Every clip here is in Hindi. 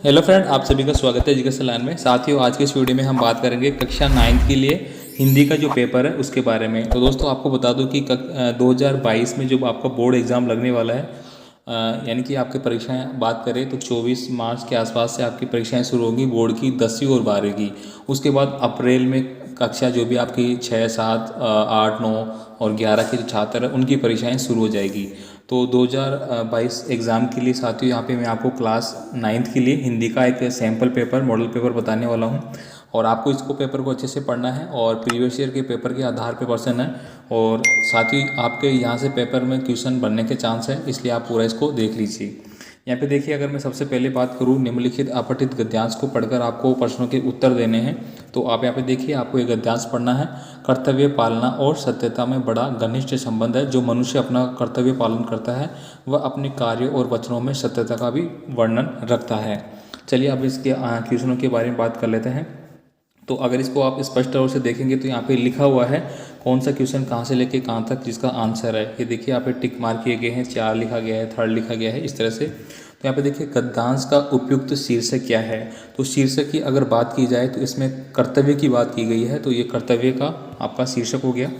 हेलो फ्रेंड, आप सभी का स्वागत है एजुकेशन लाइन में। साथियों, आज के इस वीडियो में हम बात करेंगे कक्षा 9th के लिए हिंदी का जो पेपर है उसके बारे में। तो दोस्तों, आपको बता दूं कि 2022 में जो आपका बोर्ड एग्ज़ाम लगने वाला है, यानी कि आपकी परीक्षाएं बात करें तो 24 मार्च के आसपास से आपकी परीक्षाएं शुरू होंगी बोर्ड की 10वीं और 12वीं की। उसके बाद अप्रैल में कक्षा जो भी आपकी 6, 7, 8, 9 और 11 के जो छात्र हैं उनकी परीक्षाएं शुरू हो जाएगी। तो 2022 एग्ज़ाम के लिए साथियों, यहाँ पे मैं आपको क्लास 9th के लिए हिंदी का एक सैम्पल पेपर, मॉडल पेपर बताने वाला हूँ। और आपको इसको पेपर को अच्छे से पढ़ना है और प्रीवियस ईयर के पेपर के आधार पे क्वेश्चन है। और साथ ही आपके यहाँ से पेपर में क्वेश्चन बनने के चांस है, इसलिए आप पूरा इसको देख लीजिए। यहाँ पे देखिए, अगर मैं सबसे पहले बात करूँ, निम्नलिखित अपठित गद्यांश को पढ़कर आपको प्रश्नों के उत्तर देने हैं। तो आप यहाँ पे देखिए, आपको एक गद्यांश पढ़ना है। कर्तव्य पालना और सत्यता में बड़ा घनिष्ठ संबंध है। जो मनुष्य अपना कर्तव्य पालन करता है वह अपने कार्यों और वचनों में सत्यता का भी वर्णन रखता है। चलिए अब इसके क्वेश्चनों के बारे में बात कर लेते हैं। तो अगर इसको आप स्पष्ट तौर से देखेंगे तो यहाँ पे लिखा हुआ है कौन सा क्वेश्चन कहाँ से लेके कहाँ तक जिसका आंसर है। ये देखिए, यहाँ पे टिक मार्क किए गए हैं, 4 लिखा गया है, 3rd लिखा गया है, इस तरह से। तो यहाँ पे देखिए, गद्यांश का उपयुक्त शीर्षक क्या है। तो शीर्षक की अगर बात की जाए तो इसमें कर्तव्य की बात की गई है, तो ये कर्तव्य का आपका शीर्षक हो गया।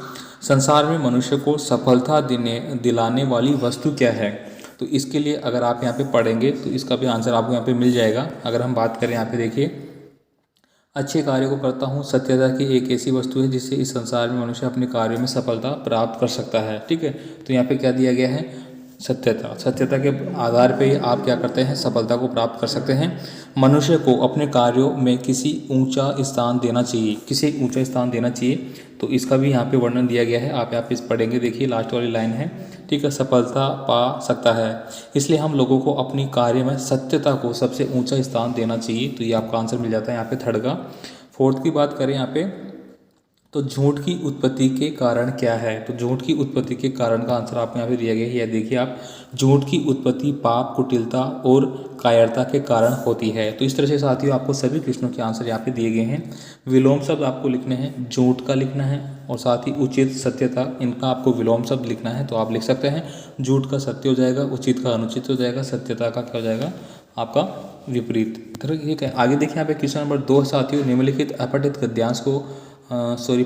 संसार में मनुष्य को सफलता दिलाने वाली वस्तु क्या है। तो इसके लिए अगर आप यहाँ पे पढ़ेंगे तो इसका भी आंसर आपको यहाँ पे मिल जाएगा। अगर हम बात करें, यहाँ पे देखिए, अच्छे कार्यों को करता हूँ, सत्यता की एक ऐसी वस्तु है जिससे इस संसार में मनुष्य अपने कार्यों में सफलता प्राप्त कर सकता है। ठीक है, तो यहाँ पे क्या दिया गया है, सत्यता। सत्यता के आधार पे आप क्या करते हैं, सफलता को प्राप्त कर सकते हैं। मनुष्य को अपने कार्यों में किसी ऊंचा स्थान देना चाहिए, किसी ऊंचा स्थान देना चाहिए। तो इसका भी यहाँ पे वर्णन दिया गया है। आप यहाँ पे इस पढ़ेंगे, देखिए लास्ट वाली लाइन है, ठीक है, सफलता पा सकता है। इसलिए हम लोगों को अपनी कार्य में सत्यता को सबसे ऊंचा स्थान देना चाहिए। तो ये आपका आंसर मिल जाता है यहाँ पे 3rd का। 4th की बात करें यहाँ पे, तो झूठ की उत्पत्ति के कारण क्या है। तो झूठ की उत्पत्ति के कारण का आंसर आपको यहाँ पे दिया गया है। यह देखिए आप, झूठ की उत्पत्ति पाप, कुटिलता और कायरता के कारण होती है। तो इस तरह से साथियों, आपको सभी प्रश्नों के आंसर यहाँ पे दिए गए हैं। विलोम शब्द आपको लिखने हैं, झूठ का लिखना है और साथ ही उचित, सत्यता, इनका आपको विलोम शब्द लिखना है। तो आप लिख सकते हैं, झूठ का सत्य हो जाएगा, उचित का अनुचित हो जाएगा, सत्यता का क्या हो जाएगा, आपका विपरीत। ठीक है, आगे देखिए यहाँ पे क्वेश्चन नंबर 2 साथियों, निम्नलिखित अपठित गद्यांश को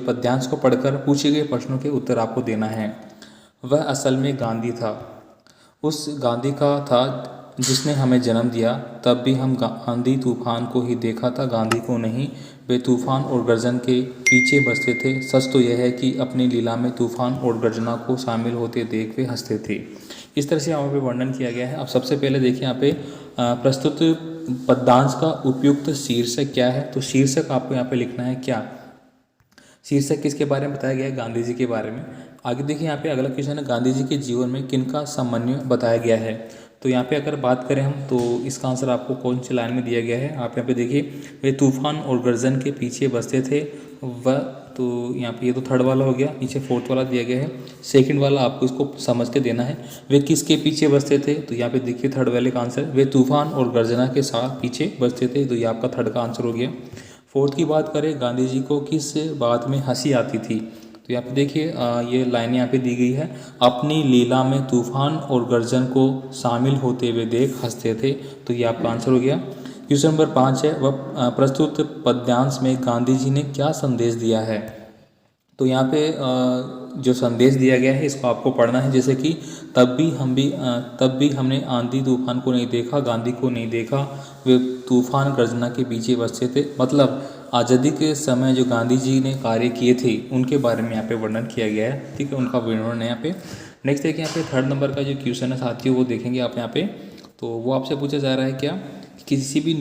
पद्यांश को पढ़कर पूछे गए प्रश्नों के उत्तर आपको देना है। वह असल में गांधी था, उस गांधी का था जिसने हमें जन्म दिया। तब भी हम आंधी तूफान को ही देखा था, गांधी को नहीं। वे तूफान और गर्जन के पीछे बसते थे। सच तो यह है कि अपनी लीला में तूफान और गर्जना को शामिल होते देख वे हंसते थे। इस तरह से यहाँ पे वर्णन किया गया है। अब सबसे पहले देखिए यहाँ पे प्रस्तुत पद्यांश का उपयुक्त शीर्षक क्या है। तो शीर्षक आपको यहाँ पे लिखना है क्या, शीर्षक किसके बारे में बताया गया है, गांधी जी के बारे में। आगे देखिए, यहाँ पे अगला क्वेश्चन है, गांधी जी के जीवन में किनका समन्वय बताया गया है। तो यहाँ पे अगर बात करें हम, तो इसका आंसर आपको कौन सी लाइन में दिया गया है। आप यहाँ पे देखिए, वे तूफान और गर्जन के पीछे बसते थे वह। तो यहाँ पे ये तो 3rd वाला हो गया, नीचे 4th वाला दिया गया है। 2nd वाला आपको इसको समझ के देना है, वे किसके पीछे बसते थे। तो यहाँ पे देखिए 3rd वाले का आंसर, वे तूफान और गर्जना के साथ पीछे बसते थे। तो ये आपका 3rd का आंसर हो गया। 4th की बात करें, गांधी जी को किस बात में हंसी आती थी। तो यहाँ पे देखिए, ये लाइन यहाँ पे दी गई है, अपनी लीला में तूफान और गर्जन को शामिल होते हुए देख हंसते थे। तो ये आपका आंसर हो गया। क्वेश्चन नंबर 5 है, वह प्रस्तुत पद्यांश में गांधी जी ने क्या संदेश दिया है। तो यहाँ पे जो संदेश दिया गया है इसको आपको पढ़ना है, जैसे कि तब भी हमने आंधी तूफान को नहीं देखा, गांधी को नहीं देखा, वे तूफान गर्जना के पीछे बसते थे। मतलब आज़ादी के समय जो गांधी जी ने कार्य किए थे उनके बारे में यहाँ पे वर्णन किया गया है। ठीक है, उनका वर्णन है यहाँ पे। नेक्स्ट देखिए, यहाँ पे 3rd नंबर का जो क्वेश्चन है साथियों, वो देखेंगे आप यहाँ पे। तो वो आपसे पूछा जा रहा है क्या, किसी भी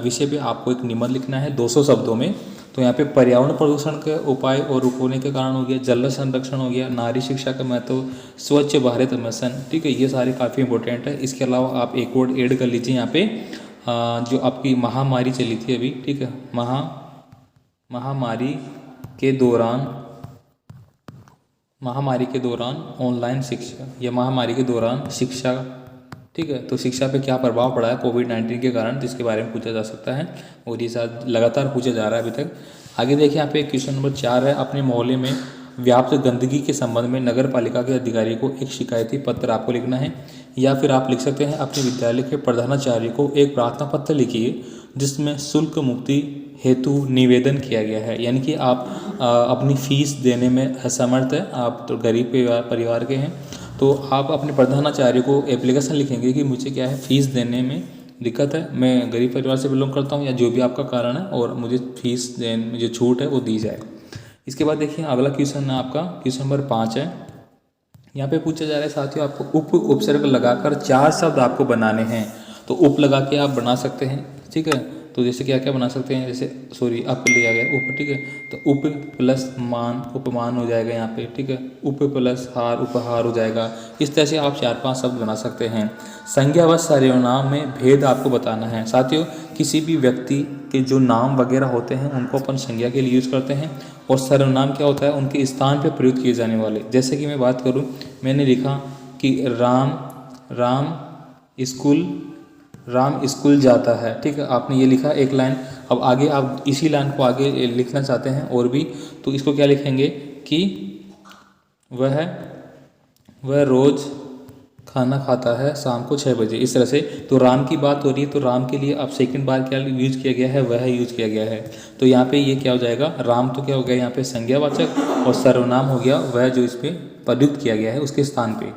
विषय पे आपको एक निबंध लिखना है 200 शब्दों में। तो यहाँ पे पर्यावरण प्रदूषण के उपाय और रुकने के कारण हो गया, जल संरक्षण हो गया, नारी शिक्षा का महत्व, स्वच्छ भारत मिशन। ठीक है, ये सारे काफ़ी इंपॉर्टेंट है। इसके अलावा आप एक वर्ड ऐड कर लीजिए यहाँ पे, जो आपकी महामारी चली थी अभी, ठीक है, महामारी के दौरान ऑनलाइन शिक्षा या महामारी के दौरान शिक्षा। ठीक है, तो शिक्षा पे क्या प्रभाव पड़ा है कोविड-19 के कारण, तो इसके बारे में पूछा जा सकता है और ये शायद लगातार पूछा जा रहा है अभी तक। आगे देखिए, यहाँ पे क्वेश्चन नंबर 4 है, अपने मोहल्ले में व्याप्त गंदगी के संबंध में नगर पालिका के अधिकारी को एक शिकायती पत्र आपको लिखना है। या फिर आप लिख सकते हैं अपने विद्यालय के प्रधानाचार्य को एक प्रार्थना पत्र लिखिए जिसमें शुल्क मुक्ति हेतु निवेदन किया गया है। यानी कि आप अपनी फ़ीस देने में असमर्थ है, आप तो गरीब परिवार के हैं, तो आप अपने प्रधानाचार्य को एप्लीकेशन लिखेंगे कि मुझे क्या है फ़ीस देने में दिक्कत है, मैं गरीब परिवार से बिलोंग करता हूँ या जो भी आपका कारण है, और मुझे फ़ीस जो छूट है वो दी जाए। इसके बाद देखिए अगला क्वेश्चन है आपका क्वेश्चन नंबर 5 है। यहाँ पे पूछा जा रहा है साथियों आपको उपसर्ग लगाकर 4 शब्द आपको बनाने हैं। तो उप लगा के आप बना सकते हैं, ठीक है। तो जैसे क्या क्या बना सकते हैं, जैसे अप लिया गया उप, ठीक है। तो उप प्लस मान उपमान हो जाएगा यहाँ पे, ठीक है। उप प्लस हार उपहार हो जाएगा। इस तरह से आप 4-5 शब्द बना सकते हैं। संज्ञा व सर्वनाम में भेद आपको बताना है। साथियों किसी भी व्यक्ति के जो नाम वगैरह होते हैं उनको अपन संज्ञा के लिए यूज़ करते हैं, और सर्वनाम क्या होता है, उनके स्थान पर प्रयुक्त किए जाने वाले। जैसे कि मैं बात करूँ, मैंने लिखा कि राम स्कूल जाता है, ठीक है। आपने ये लिखा एक लाइन। अब आगे आप इसी लाइन को आगे लिखना चाहते हैं और भी, तो इसको क्या लिखेंगे कि वह रोज़ खाना खाता है शाम को 6 बजे। इस तरह से तो राम की बात हो रही है, तो राम के लिए अब सेकंड बार क्या यूज किया गया है, वह यूज किया गया है। तो यहाँ पे ये क्या हो जाएगा, राम तो क्या हो गया यहाँ पे संज्ञावाचक, और सर्वनाम हो गया वह जो इस पर प्रयुक्त किया गया है उसके स्थान पे।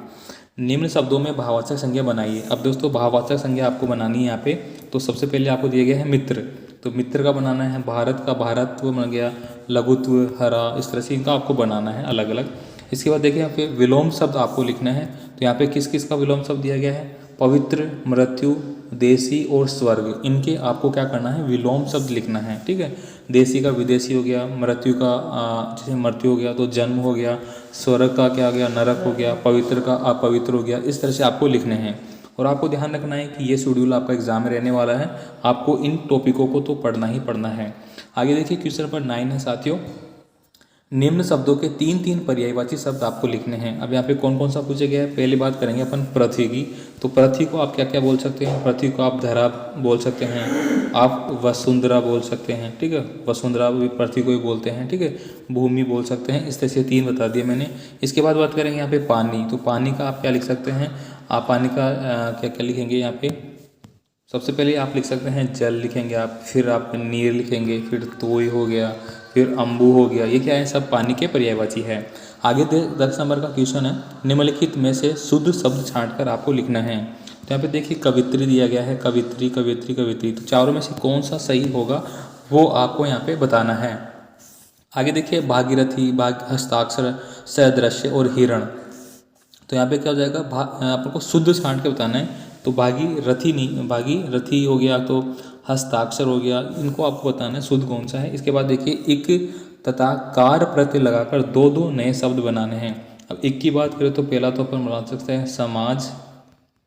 निम्न शब्दों में भाववाचक संज्ञा बनाइए। अब दोस्तों भाववाचक संज्ञा आपको बनानी है यहाँ पे। तो सबसे पहले आपको दिया गया है मित्र, तो मित्र का बनाना है। भारत का भारतत्व बन गया, लघुत्व, हरा, इस तरह से इनका आपको बनाना है अलग अलग। इसके बाद देखिए यहाँ पे विलोम शब्द आपको लिखना है। तो यहाँ पे किस किस का विलोम शब्द दिया गया है, पवित्र, मृत्यु, देशी और स्वर्ग, इनके आपको क्या करना है, विलोम शब्द लिखना है, ठीक है। देशी का विदेशी हो गया, मृत्यु का जैसे मृत्यु हो गया तो जन्म हो गया, स्वर्ग का क्या हो गया, नरक हो गया, पवित्र का अपवित्र हो गया। इस तरह से आपको लिखने हैं। और आपको ध्यान रखना है कि ये शेड्यूल आपका एग्जाम में रहने वाला है, आपको इन टॉपिकों को तो पढ़ना ही पढ़ना है। आगे देखिए क्वेश्चन नंबर 9 है साथियों, निम्न शब्दों के 3-3 पर्यायवाची शब्द आपको लिखने हैं। अब यहाँ पे कौन कौन सा पूछा गया है, पहली बात करेंगे अपन पृथ्वी की। तो पृथ्वी को आप क्या क्या बोल सकते हैं, पृथ्वी को आप धरा बोल सकते हैं, आप वसुंधरा बोल सकते हैं, ठीक है। वसुंधरा भी पृथ्वी को ही बोलते हैं, ठीक है। भूमि बोल सकते हैं। इस तरह से 3 बता दिए मैंने। इसके बाद बात करेंगे यहाँ पे पानी। तो पानी का आप क्या लिख सकते हैं, आप पानी का क्या क्या लिखेंगे यहाँ पे, सबसे पहले आप लिख सकते हैं जल लिखेंगे आप, फिर आप नीर लिखेंगे, फिर तोय हो गया, फिर अम्बु हो गया। ये क्या है, सब पानी के पर्यायवाची है। आगे 10 नंबर का क्वेश्चन है, निम्नलिखित में से शुद्ध शब्द छांटकर आपको लिखना है। तो यहाँ पे देखिए कवित्री दिया गया है, कवित्री कवित्री कवित्री। तो चारों में से कौन सा सही होगा वो आपको यहाँ पे बताना है। आगे देखिए भागीरथी, हस्ताक्षर, सदृश्य और हिरण। तो यहाँ पे क्या हो जाएगा, आपको शुद्ध छांट के बताना है। तो भागीरथी नहीं, भागीरथी हो गया, तो हस्ताक्षर हो गया, इनको आपको बताना है शुद्ध कौन सा है। इसके बाद देखिए इक तथा कार प्रत्यय लगाकर 2-2 नए शब्द बनाने हैं। अब इक की बात करें तो पहला तो अपन बना सकते हैं समाज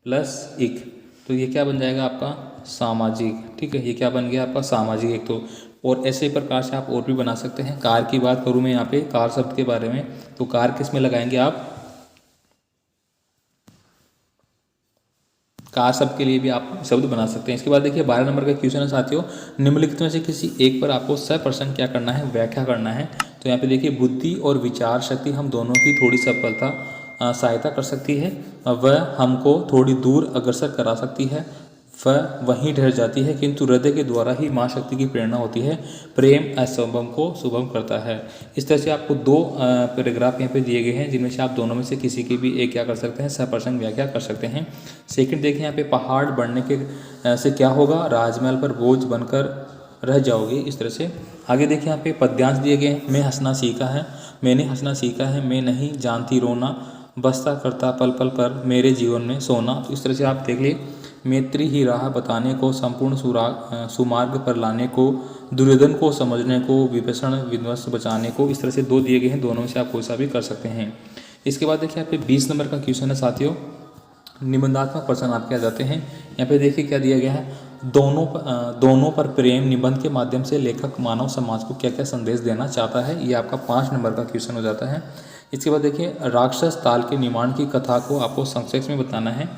प्लस इक, तो ये क्या बन जाएगा आपका सामाजिक, ठीक है। ये क्या बन गया आपका सामाजिक एक। तो और ऐसे प्रकार से आप और भी बना सकते हैं। कार की बात करूँ मैं यहाँ पे कार शब्द के बारे में, तो कार किस में लगाएंगे आप, कार शब्द के लिए भी आप शब्द बना सकते हैं। इसके बाद देखिए 12 नंबर का क्वेश्चन है साथियों, निम्नलिखित में से किसी एक पर आपको सप्रश्न क्या करना है, व्याख्या करना है। तो यहाँ पे देखिए बुद्धि और विचार शक्ति हम दोनों की थोड़ी सफलता सहायता कर सकती है, वह हमको थोड़ी दूर अग्रसर करा सकती है, वह वहीं ठहर जाती है, किंतु हृदय के द्वारा ही माँ शक्ति की प्रेरणा होती है, प्रेम असंभव को शुभम करता है। इस तरह से आपको 2 पैराग्राफ यहाँ पे दिए गए हैं, जिनमें से आप दोनों में से किसी की भी एक क्या कर सकते हैं, सप्रश्न व्याख्या कर सकते हैं। सेकंड देखिए यहाँ पे पहाड़ बढ़ने के से क्या होगा, राजमहल पर बोझ बनकर रह जाओगे, इस तरह से। आगे देखिए यहाँ पे पद्यांश दिए गए हैं, मैं हंसना सीखा है, मैंने हंसना सीखा है, मैं नहीं जानती रोना, बसता करता पल पल पर मेरे जीवन में सोना। तो इस तरह से आप देख लिए, मैत्री ही राह बताने को, संपूर्ण सुमार्ग पर लाने को, दुर्योधन को समझने को, विभीषण विध्वंस बचाने को। इस तरह से 2 दिए गए हैं, दोनों में से आप कोई सा भी कर सकते हैं। इसके बाद देखिए यहाँ पे 20 नंबर का क्वेश्चन है साथियों, निबंधात्मक प्रश्न आपके आ जाते हैं। यहाँ पे देखिए क्या दिया गया है, दोनों पर प्रेम निबंध के माध्यम से लेखक मानव समाज को क्या क्या संदेश देना चाहता है। ये आपका 5 नंबर का क्वेश्चन हो जाता है। इसके बाद देखिए राक्षस ताल के निर्माण की कथा को आपको संक्षेप में बताना है।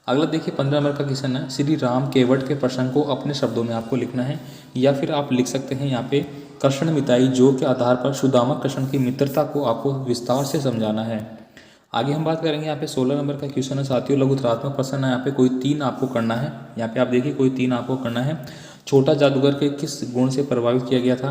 अगला देखिए 15 नंबर का क्वेश्चन है, श्री राम केवट के प्रसंग को अपने शब्दों में आपको लिखना है, या फिर आप लिख सकते हैं यहाँ पे कृष्ण मिताई जो के आधार पर सुदामा कृष्ण की मित्रता को आपको विस्तार से समझाना है। आगे हम बात करेंगे यहाँ पे 16 नंबर का क्वेश्चन है साथियों, लघुतरात्मक प्रश्न है। यहाँ पे कोई 3 आपको करना है। यहाँ पे आप देखिए कोई 3 आपको करना है। छोटा जादूगर के किस गुण से प्रभावित किया गया था?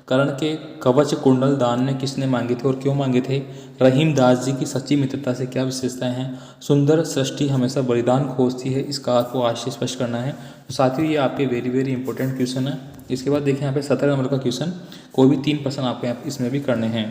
कर्ण के कवच कुंडल दान में किसने मांगे थे और क्यों मांगे थे? रहीम दास जी की सच्ची मित्रता से क्या विशेषताएं हैं? सुंदर सृष्टि हमेशा बलिदान खोजती है, इसका आपको आज से स्पष्ट करना है। तो साथियों ये आपके वेरी वेरी इंपॉर्टेंट क्वेश्चन है। इसके बाद देखिए यहाँ पे 17 नंबर का क्वेश्चन, कोई भी 3 प्रश्न आपको यहाँ इसमें भी करने हैं।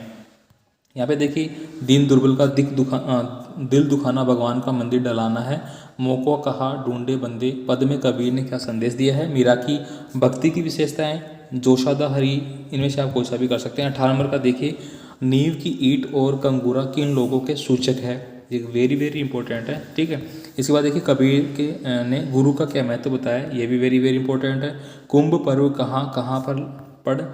यहाँ पे देखिए दीन दुर्बल का दिल दुखाना भगवान का मंदिर डलाना है, मोको कहा ढूंढे बंदे, पद में कबीर ने क्या संदेश दिया है, मीरा की भक्ति की विशेषताएं, जोशादा हरी, इनमें से आप कोई सा भी कर सकते हैं। 18 नंबर का देखिए नींव की ईंट और कंगूरा किन लोगों के सूचक है, ये वेरी वेरी इंपॉर्टेंट है। ठीक है, इसके बाद देखिए कबीर के ने गुरु का क्या महत्व बताया, ये भी वेरी वेरी इंपॉर्टेंट है। कुंभ पर्व कहाँ पर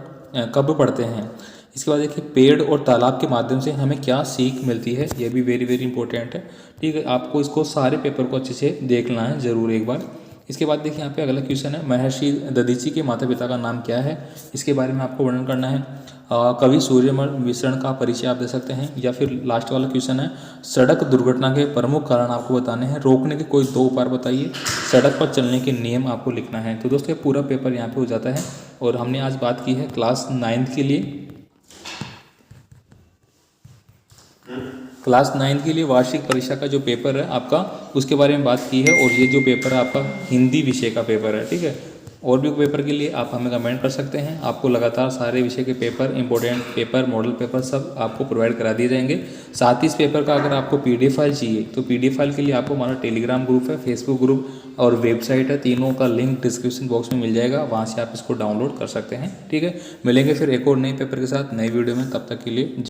कब पढ़ते हैं? इसके बाद देखिए पेड़ और तालाब के माध्यम से हमें क्या सीख मिलती है, यह भी वेरी वेरी इंपॉर्टेंट है। ठीक है, आपको इसको सारे पेपर को अच्छे से देखना है ज़रूर एक बार। इसके बाद देखिए यहाँ पे अगला क्वेश्चन है, महर्षि दधीची के माता पिता का नाम क्या है, इसके बारे में आपको वर्णन करना है। कवि सूर्यमल मिश्रण का परिचय आप दे सकते हैं। या फिर लास्ट वाला क्वेश्चन है, सड़क दुर्घटना के प्रमुख कारण आपको बताने हैं, रोकने के कोई 2 उपाय बताइए, सड़क पर चलने के नियम आपको लिखना है। तो दोस्तों ये पूरा पेपर यहाँ पे हो जाता है। और हमने आज बात की है क्लास 9th के लिए, क्लास 9th के लिए वार्षिक परीक्षा का जो पेपर है आपका, उसके बारे में बात की है। और ये जो पेपर है आपका हिंदी विषय का पेपर है। ठीक है, और भी पेपर के लिए आप हमें कमेंट कर सकते हैं, आपको लगातार सारे विषय के paper, important paper, model paper सब आपको प्रोवाइड करा दिए जाएंगे। साथ ही इस पेपर का अगर आपको PDF फाइल चाहिए तो PDF फाइल के लिए आपको हमारा टेलीग्राम ग्रुप है, फेसबुक ग्रुप और वेबसाइट है, तीनों का लिंक डिस्क्रिप्शन बॉक्स में मिल जाएगा, वहाँ से आप इसको डाउनलोड कर सकते हैं। ठीक है, मिलेंगे फिर एक और नए पेपर के साथ नई वीडियो में, तब तक के लिए।